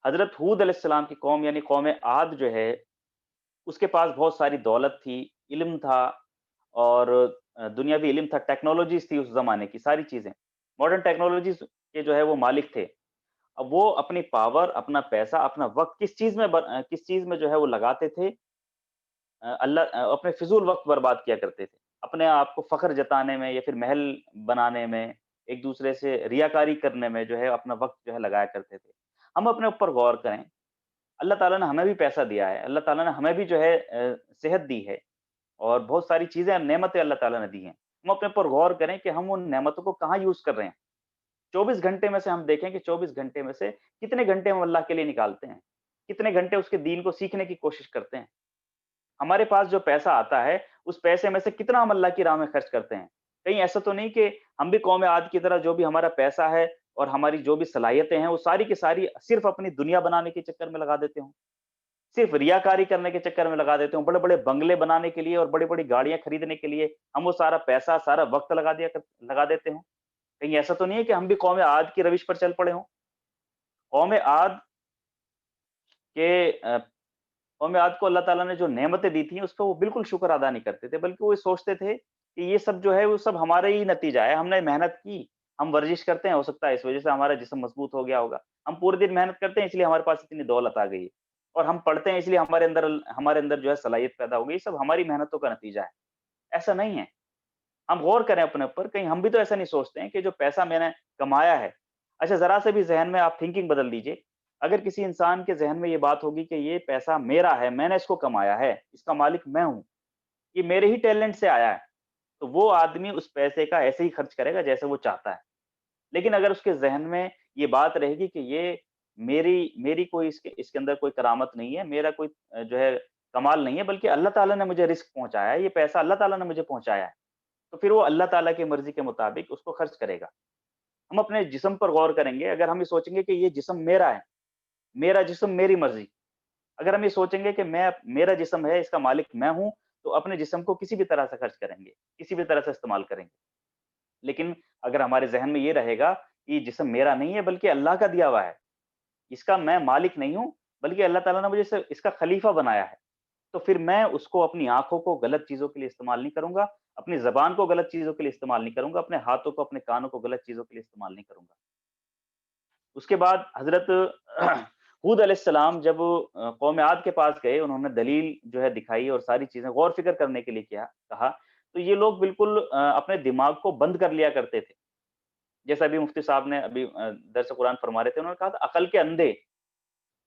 حضرت ہود علیہ السلام کی قوم یعنی قوم عاد جو ہے، اس کے پاس بہت ساری دولت تھی، علم تھا اور دنیاوی علم تھا، ٹیکنالوجیز تھی اس زمانے کی ساری چیزیں، ماڈرن ٹیکنالوجیز کے جو ہے وہ مالک تھے۔ اب وہ اپنی پاور، اپنا پیسہ، اپنا وقت کس چیز میں جو ہے وہ لگاتے تھے؟ اپنے فضول وقت برباد کیا کرتے تھے، اپنے آپ کو فخر جتانے میں یا پھر محل بنانے میں، ایک دوسرے سے ریاکاری کرنے میں جو ہے اپنا وقت جو ہے لگایا کرتے تھے۔ ہم اپنے اوپر غور کریں، اللہ تعالیٰ نے ہمیں بھی پیسہ دیا ہے، اللہ تعالیٰ نے ہمیں بھی جو ہے صحت دی ہے اور بہت ساری چیزیں نعمتیں اللہ تعالیٰ نے دی ہیں۔ ہم اپنے اوپر غور کریں کہ ہم ان نعمتوں کو کہاں یوز کر رہے ہیں؟ 24 گھنٹے میں سے ہم دیکھیں کہ 24 گھنٹے میں سے کتنے گھنٹے ہم اللہ کے لیے نکالتے ہیں؟ کتنے گھنٹے اس کے دین کو سیکھنے کی کوشش کرتے ہیں؟ ہمارے پاس جو پیسہ آتا ہے، اس پیسے میں سے کتنا ہم اللہ کی راہ میں خرچ کرتے ہیں؟ کہیں ایسا تو نہیں کہ ہم بھی قوم عاد کی طرح جو بھی ہمارا پیسہ ہے اور ہماری جو بھی صلاحیتیں ہیں، وہ ساری کی ساری صرف اپنی دنیا بنانے کے چکر میں لگا دیتے ہوں؟ صرف ریاکاری کرنے کے چکر میں لگا دیتے ہوں، بڑے-بڑے بنگلے بنانے کے لیے اور بڑی-بڑی گاڑیاں خریدنے کے لیے ہم وہ سارا پیسہ، سارا وقت لگا دیتے ہوں؟ کہیں ایسا تو نہیں ہے کہ ہم بھی قوم عاد کی روش پر چل پڑے ہوں؟ قوم عاد کے قوم عاد کو اللہ تعالیٰ نے جو نعمتیں دی تھیں، اس پہ وہ بالکل شکر ادا نہیں کرتے تھے، بلکہ وہ یہ سوچتے تھے کہ یہ سب جو ہے وہ سب ہمارا ہی نتیجہ ہے، ہم نے محنت کی، ہم ورزش کرتے ہیں، ہو سکتا ہے اس وجہ سے ہمارا جسم مضبوط ہو گیا ہوگا، ہم پورے دن محنت کرتے ہیں اس لیے ہمارے پاس اتنی دولت آ گئی ہے، اور ہم پڑھتے ہیں اس لیے ہمارے اندر جو ہے صلاحیت پیدا ہو گئی، یہ سب ہماری محنتوں کا نتیجہ ہے۔ ایسا نہیں ہے، ہم غور کریں اپنے اوپر، کہیں ہم بھی تو ایسا نہیں سوچتے ہیں کہ جو پیسہ میں نے کمایا ہے، اچھا ذرا سے بھی ذہن میں آپ تھنکنگ بدل دیجئے، اگر کسی انسان کے ذہن میں یہ بات ہوگی کہ یہ پیسہ میرا ہے، میں نے اس کو کمایا ہے، اس کا مالک میں ہوں، یہ میرے ہی ٹیلنٹ سے آیا ہے، تو وہ آدمی اس پیسے کا ایسے ہی خرچ کرے گا جیسے وہ چاہتا ہے۔ لیکن اگر اس کے ذہن میں یہ بات رہے گی کہ یہ میری کوئی اس کے اندر کوئی کرامت نہیں ہے، میرا کوئی جو ہے کمال نہیں ہے، بلکہ اللہ تعالیٰ نے مجھے رزق پہنچایا ہے، یہ پیسہ اللہ تعالیٰ نے مجھے پہنچایا ہے، تو پھر وہ اللہ تعالیٰ کی مرضی کے مطابق اس کو خرچ کرے گا۔ ہم اپنے جسم پر غور کریں گے، اگر ہم یہ سوچیں گے کہ یہ جسم میرا ہے، میرا جسم میری مرضی، اگر ہم یہ سوچیں گے کہ میرا جسم ہے، اس کا مالک میں ہوں، تو اپنے جسم کو کسی بھی طرح سے خرچ کریں گے، کسی بھی طرح سے استعمال کریں گے۔ لیکن اگر ہمارے ذہن میں یہ رہے گا کہ یہ جسم میرا نہیں ہے بلکہ اللہ کا دیا ہوا ہے، اس کا میں مالک نہیں ہوں بلکہ اللہ تعالیٰ نے مجھے صرف اس کا خلیفہ بنایا ہے، تو پھر میں اس کو اپنی آنکھوں کو غلط چیزوں کے لیے استعمال نہیں کروں گا، اپنی زبان کو غلط چیزوں کے لیے استعمال نہیں کروں گا، اپنے ہاتھوں کو، اپنے کانوں کو غلط چیزوں کے لیے استعمال نہیں کروں گا۔ اس کے بعد حضرت ہود علیہ السلام جب قوم عاد کے پاس گئے، انہوں نے دلیل جو ہے دکھائی اور ساری چیزیں غور فکر کرنے کے لیے کہا، تو یہ لوگ بالکل اپنے دماغ کو بند کر لیا کرتے تھے۔ جیسا ابھی مفتی صاحب نے ابھی درس قرآن فرما رہے تھے، انہوں نے کہا تھا عقل کے اندھے،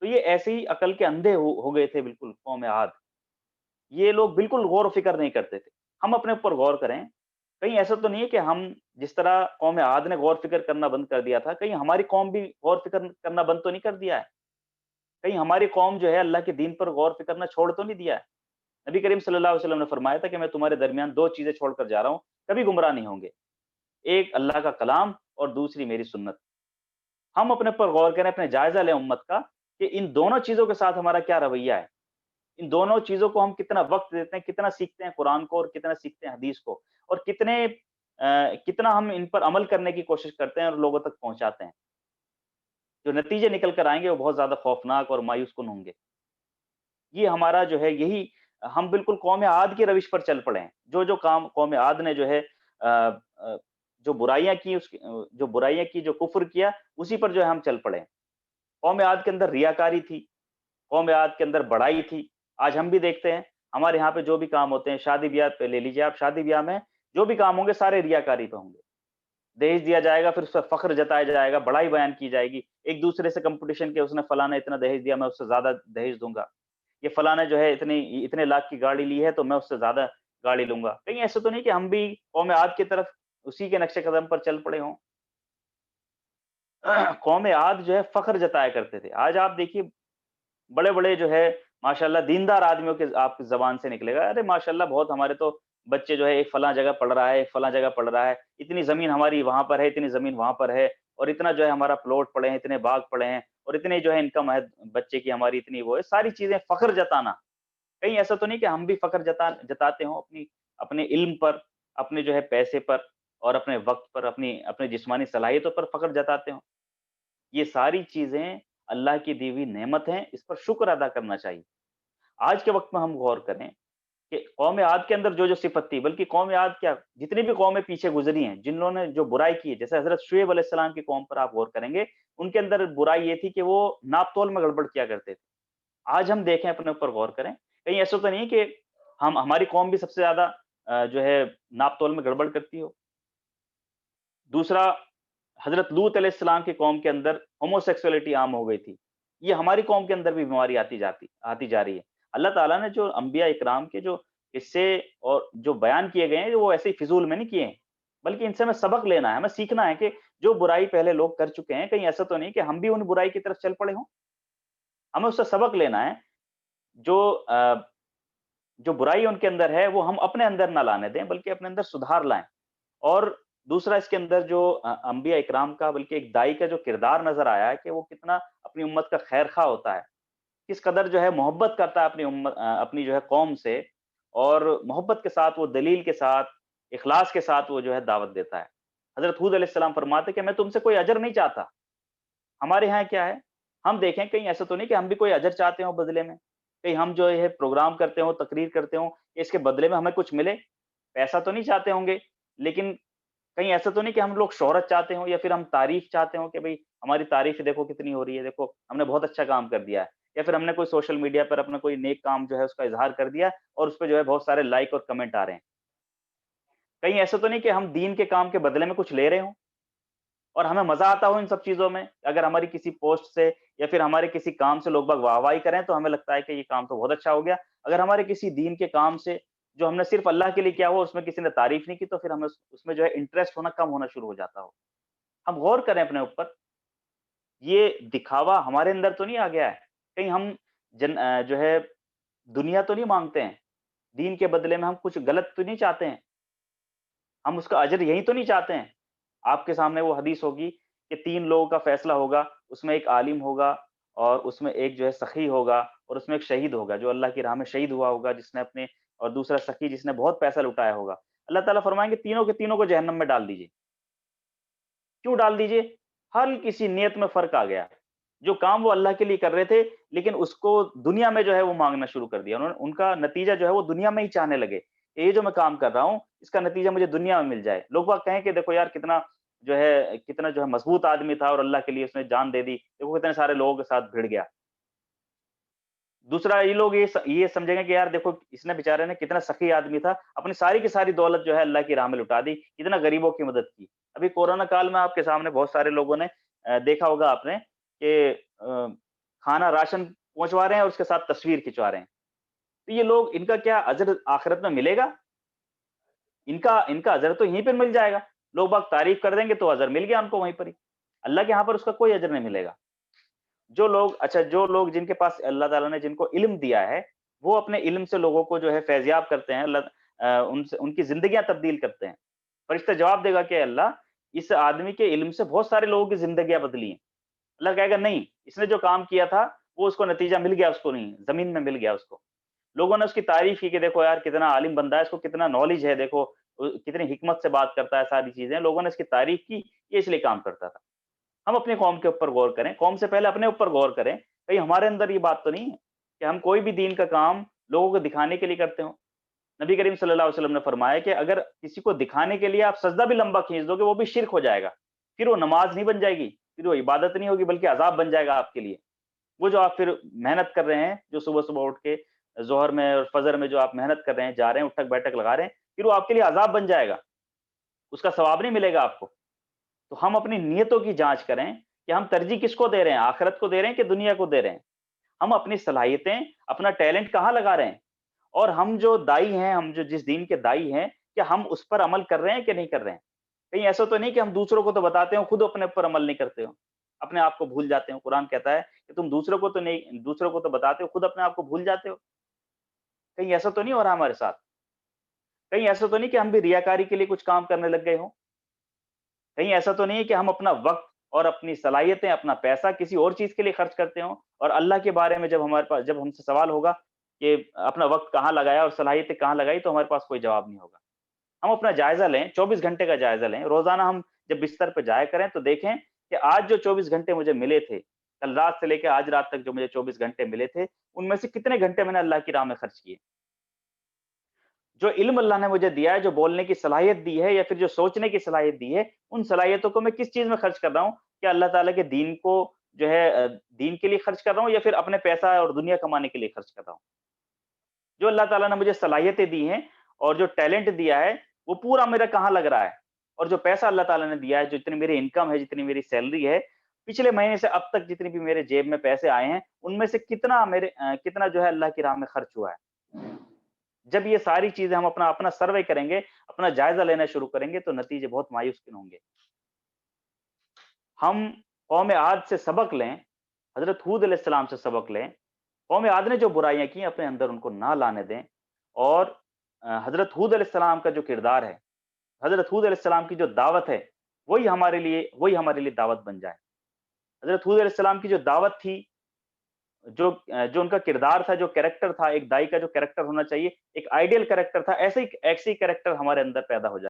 تو یہ ایسے ہی عقل کے اندھے ہو گئے تھے بالکل قوم عاد، یہ لوگ بالکل غور و فکر نہیں کرتے تھے۔ ہم اپنے اوپر غور کریں، کہیں ایسا تو نہیں ہے کہ ہم جس طرح قوم عاد نے غور فکر کرنا بند کر دیا تھا، کہیں ہماری قوم بھی غور فکر کرنا بند تو نہیں کر دیا ہے؟ کہیں ہماری قوم جو ہے اللہ کے دین پر غور فکر کرنا چھوڑ تو نہیں دیا ہے؟ نبی کریم صلی اللہ علیہ وسلم نے فرمایا تھا کہ میں تمہارے درمیان دو چیزیں چھوڑ کر جا رہا ہوں، کبھی گمراہ نہیں ہوں گے، ایک اللہ کا کلام اور دوسری میری سنت۔ ہم اپنے پر غور کریں، اپنے جائزہ لیں امت کا کہ ان دونوں چیزوں کے ساتھ ہمارا کیا رویہ ہے، ان دونوں چیزوں کو ہم کتنا وقت دیتے ہیں، کتنا سیکھتے ہیں قرآن کو اور کتنا سیکھتے ہیں حدیث کو، اور کتنا ہم ان پر عمل کرنے کی کوشش کرتے ہیں اور لوگوں تک پہنچاتے ہیں۔ جو نتیجے نکل کر آئیں گے وہ بہت زیادہ خوفناک اور مایوس کن ہوں گے۔ یہ ہمارا جو ہے یہی، ہم بالکل قوم عاد کی روش پر چل پڑے ہیں، جو کام قوم عاد نے جو ہے آ، آ، جو برائیاں کی، جو کفر کیا، اسی پر جو ہے ہم چل پڑے ہیں۔ قوم عاد کے اندر ریاکاری تھی، قوم عاد کے اندر بڑائی تھی۔ آج ہم بھی دیکھتے ہیں ہمارے یہاں پہ جو بھی کام ہوتے ہیں، شادی بیاہ پہ لے لیجیے آپ، شادی بیاہ میں جو بھی کام ہوں گے سارے ریاکاری پہ ہوں گے، دہیج دیا جائے گا، پھر اس پہ فخر جتایا جائے گا، بڑائی بیان کی جائے گی، ایک دوسرے سے کمپٹیشن کے اس نے فلاں نے اتنا دہیج دیا، میں اس سے زیادہ دہیج دوں گا، یہ فلاں نے جو ہے اتنے لاکھ کی گاڑی لی ہے تو میں اس سے زیادہ گاڑی لوں گا۔ کہیں ایسا تو نہیں کہ ہم بھی قوم عاد کی طرف اسی کے نقش قدم پر چل پڑے ہوں؟ قوم عاد جو ہے فخر جتایا کرتے تھے، آج آپ دیکھیے بڑے بڑے جو ہے ماشاءاللہ دیندار آدمیوں کے آپ کی زبان سے نکلے گا، ارے ماشاءاللہ بہت ہمارے تو بچے جو ہے ایک فلاں جگہ پڑھ رہا ہے، ایک فلاں جگہ پڑھ رہا ہے، اتنی زمین ہماری وہاں پر ہے، اتنی زمین وہاں پر ہے، اور اتنا جو ہے ہمارا پلاٹ پڑے ہیں، اتنے باغ پڑے ہیں، اور اتنے جو ہے انکم ہے بچے کی ہماری اتنی، وہ ہے ساری چیزیں فخر جتانا۔ کہیں ایسا تو نہیں کہ ہم بھی فخر جتاتے ہوں اپنے علم پر، اپنے جو ہے پیسے پر، اور اپنے وقت پر، اپنے جسمانی صلاحیتوں پر فخر جتاتے ہوں؟ یہ ساری چیزیں اللہ की दी हुई नेमत हैं, इस पर शुक्र अदा करना चाहिए। आज के वक़्त में हम गौर करें कि कौम आद के अंदर जो-जो सिफ़त थी, बल्कि कौम आद क्या, जितनी भी कौमें पीछे गुज़री हैं, जिन्होंने जो बुराई की है, जैसे हज़रत शुएब अलैहिस्सलाम की कौम पर आप गौर करेंगे, उनके अंदर बुराई ये थी कि वो नाप-तोल में गड़बड़ किया करते थे। आज हम देखें, अपने ऊपर गौर करें, कहीं ऐसा तो नहीं है कि हम हमारी कौम भी सबसे ज़्यादा जो है नाप-तोल में गड़बड़ करती हो? दूसरा, हज़रत लूत अलैहिस्सलाम की कौम के अंदर होमोसेक्सुअलिटी आम हो गई थी। ये हमारी कौम के अंदर भी बीमारी आती जा रही है। अल्लाह ताला ने जो अंबिया इकराम के जो किस्से और जो बयान किए गए हैं, वो ऐसे ही फिज़ूल में नहीं किए हैं, बल्कि इनसे हमें सबक लेना है, हमें सीखना है कि जो बुराई पहले लोग कर चुके हैं, कहीं ऐसा तो नहीं कि हम भी उन बुराई की तरफ चल पड़े हों? हमें उससे सबक लेना है। जो जो बुराई उनके अंदर है, वो हम अपने अंदर ना लाने दें, बल्कि अपने अंदर सुधार लाएँ। और दूसरा, इसके अंदर जो अंबिया इकराम का, बल्कि एक दाई का जो किरदार नज़र आया है कि वो कितना अपनी उम्मत का खैर-ख़्वाह होता है। किस कदर जो है मोहब्बत करता है अपनी जो है कौम से, और मोहब्बत के साथ, वो दलील के साथ, इखलास के साथ वो जो है दावत देता है। हज़रत हूद अलैहिस्सलाम फरमाते हैं कि मैं तुमसे कोई अजर नहीं चाहता। हमारे यहाँ क्या है, हम देखें कहीं ऐसा तो नहीं कि हम भी कोई अजर चाहते हों बदले में? कहीं हम जो है प्रोग्राम करते हों, तकरीर करते हों, इसके बदले में हमें कुछ मिले? पैसा तो नहीं चाहते होंगे, लेकिन कहीं ऐसा तो नहीं कि हम लोग शोहरत चाहते हों, या फिर हम तारीफ़ चाहते हों कि भई हमारी तारीफ़ देखो कितनी हो रही है, देखो हमने बहुत अच्छा काम कर दिया है। या फिर हमने कोई सोशल मीडिया पर अपना कोई नेक काम जो है उसका इज़हार कर दिया, और उसपे जो है बहुत सारे लाइक और कमेंट आ रहे हैं। कहीं ऐसा तो नहीं कि हम दीन के काम के बदले में कुछ ले रहे हों? और हमें मज़ा आता हो इन सब चीज़ों में। अगर हमारी किसी पोस्ट से या फिर हमारे किसी काम से लोग बाग वाह-वाही करें, तो हमें लगता है कि ये काम तो बहुत अच्छा हो गया। अगर हमारे किसी दीन के काम से, जो हमने सिर्फ़ अल्लाह के लिए किया हो, उसमें किसी ने तारीफ़ नहीं की, तो फिर हमें उसमें जो है इंटरेस्ट होना कम होना शुरू हो जाता हो। हम गौर करें अपने ऊपर, ये दिखावा हमारे अंदर तो नहीं आ गया है? कहीं हम जो है दुनिया तो नहीं माँगते हैं? दीन के बदले में हम कुछ गलत तो नहीं चाहते हैं? हम उसका अजर यही तो नहीं चाहते हैं? आपके सामने वो हदीस होगी कि 3 लोगों का फैसला होगा, उसमें एक आलिम होगा, और उसमें एक जो है सखी होगा, और उसमें एक शहीद होगा, जो अल्लाह की राह में शहीद हुआ होगा, जिसने अपने, और दूसरा सखी जिसने बहुत पैसा लुटाया होगा। अल्लाह ताला फरमाएँगे तीनों के तीनों को जहन्नम में डाल दीजिए। क्यों डाल दीजिए? हल्की सी नियत में फ़र्क आ गया। जो काम वो अल्लाह के लिए कर रहे थे, लेकिन उसको दुनिया में जो है वो माँगना शुरू कर दिया। उनका नतीजा जो है वो दुनिया में ही चाहने लगे। ये जो मैं काम कर रहा हूँ, इसका नतीजा मुझे दुनिया में मिल जाए। लोग बाग कहें कि देखो यार, कितना जो है मज़बूत आदमी था, और अल्लाह के लिए उसने जान दे दी। देखो कितने सारे लोगों के साथ भिड़ गया। दूसरा, ये लोग ये समझेंगे कि यार देखो, इसने बेचारे ने, कितना सखी आदमी था, अपनी सारी की सारी दौलत जो है अल्लाह की राह में लुटा दी, कितना गरीबों की मदद की। अभी कोरोना काल में आपके सामने बहुत सारे लोगों ने देखा होगा आपने कि खाना, राशन पहुँचवा रहे हैं, और उसके साथ तस्वीर खिंचवा रहे हैं। तो ये लोग, इनका क्या अज़र आखिरत में मिलेगा? इनका इनका अज़र तो यहीं पर मिल जाएगा। लोग बाग तारीफ़ कर देंगे, तो अज़र मिल गया उनको वहीं पर ही। अल्लाह के यहाँ पर उसका कोई अज़र नहीं मिलेगा। जो लोग जिनके पास अल्लाह ताला ने जिनको इल्म दिया है, वो अपने इल्म से लोगों को जो है फैज़याब करते हैं, उनसे उनकी ज़िंदगियाँ तब्दील करते हैं। फ़रिश्ता जवाब देगा कि अल्लाह, इस आदमी के इल्म से बहुत सारे लोगों की ज़िंदगियाँ बदली हैं। अल्लाह कहेगा नहीं, इसने जो काम किया था, वो उसको नतीजा मिल गया, उसको नहीं, ज़मीन में मिल गया उसको। लोगों ने उसकी तारीफ़ की कि देखो यार, कितना आलिम बंदा है, इसको कितना नॉलेज है, देखो कितनी हिकमत से बात करता है, सारी चीज़ें। लोगों ने इसकी तारीफ़ की, ये इसलिए काम करता था। हम अपनी कौम के ऊपर गौर करें, कौम से पहले अपने ऊपर गौर करें। कहीं हमारे अंदर ये बात तो नहीं है कि हम कोई भी दीन का काम लोगों को दिखाने के लिए करते हो? नबी करीम सल्लल्लाहु अलैहि वसल्लम ने फरमाया कि अगर किसी को दिखाने के लिए आप सजदा भी लंबा खींच दोगे, वो भी शिर्क हो जाएगा। फिर वो नमाज नहीं बन जाएगी, फिर वो इबादत नहीं होगी, बल्कि अज़ाब बन जाएगा आपके लिए। वो जो आप फिर मेहनत कर रहे हैं, जो सुबह-सुबह उठ के ज़ोहर में और फ़जर में जो आप मेहनत कर रहे हैं, जा रहे हैं, उठक-बैठक लगा रहे हैं, फिर वो आपके लिए अज़ाब बन जाएगा। उसका सवाब नहीं मिलेगा आपको। तो हम अपनी नियतों की जाँच करें कि हम तरजीह किसको दे रहे हैं, आखिरत को दे रहे हैं कि दुनिया को दे रहे हैं? हम अपनी सलाहियतें, अपना टैलेंट कहाँ लगा रहे हैं? और हम जो दाई हैं, हम जो जिस दीन के दाई हैं, क्या हम उस पर अमल कर रहे हैं कि नहीं कर रहे हैं? कहीं ऐसा तो नहीं कि हम दूसरों को तो बताते हो, खुद अपने ऊपर अमल नहीं करते हो, अपने आप को भूल जाते हो। कुरान कहता है कि तुम दूसरों को तो बताते हो, खुद अपने आप को भूल जाते हो। कहीं ऐसा तो नहीं हो रहा हमारे साथ? कहीं ऐसा तो नहीं कि हम भी रियाकारी के लिए कुछ काम करने लग गए हों? कहीं ऐसा तो नहीं है कि हम अपना वक़्त और अपनी सलाहियतें, अपना पैसा किसी और चीज़ के लिए खर्च करते हों, और अल्लाह के बारे में जब हमसे सवाल होगा कि अपना वक़्त कहाँ लगाया और सलाहियतें कहाँ लगाई, तो हमारे पास कोई जवाब नहीं होगा। हम अपना जायज़ा लें, 24 घंटे का जायज़ा लें। रोज़ाना हम जब बिस्तर पे जाया करें, तो देखें कि आज जो 24 घंटे मुझे मिले थे, कल रात से लेके आज रात तक जो मुझे 24 घंटे मिले थे, उनमें से कितने घंटे मैंने अल्लाह की राह में खर्च किए? जो इल्म अल्लाह ने मुझे दिया है, जो बोलने की सलाहियत दी है या फिर जो सोचने की सलाहियत दी है, उन सलाहियतों को मैं किस चीज़ में खर्च कर रहा हूँ? क्या अल्लाह ताला के दीन को जो है दीन के लिए खर्च कर रहा हूँ या फिर अपने पैसा और दुनिया कमाने के लिए खर्च कर रहा हूँ? जो अल्लाह ताला ने मुझे सलाहियतें दी हैं और जो टैलेंट दिया है, वो पूरा मेरा कहाँ लग रहा है? और जो पैसा अल्लाह ताला ने दिया है, जो जितनी मेरी इनकम है, जितनी मेरी सैलरी है, पिछले महीने से अब तक जितनी भी मेरे जेब में पैसे आए हैं, उनमें से कितना जो है अल्लाह की राह में खर्च हुआ है। जब ये सारी चीज़ें हम अपना अपना सर्वे करेंगे, अपना जायज़ा लेना शुरू करेंगे, तो नतीजे बहुत मायूस-किन होंगे। हम कौम आद से सबक लें, हज़रत हूद अलैहिस्सलाम से सबक लें। कौम आद ने जो बुराइयाँ की अपने अंदर उनको ना लाने दें और हज़रत हूद अलैहिस्सलाम का जो किरदार है, हज़रत हूद अलैहिस्सलाम की जो दावत है, वही हमारे लिए दावत बन जाए। हज़रत हूद अलैहिस्सलाम की जो दावत थी, जो उनका किरदार था, जो कैरेक्टर था, एक दाई का जो कैरेक्टर होना चाहिए, एक आइडियल कैरेक्टर था, ऐसे ही कैरेक्टर हमारे अंदर पैदा हो जाए।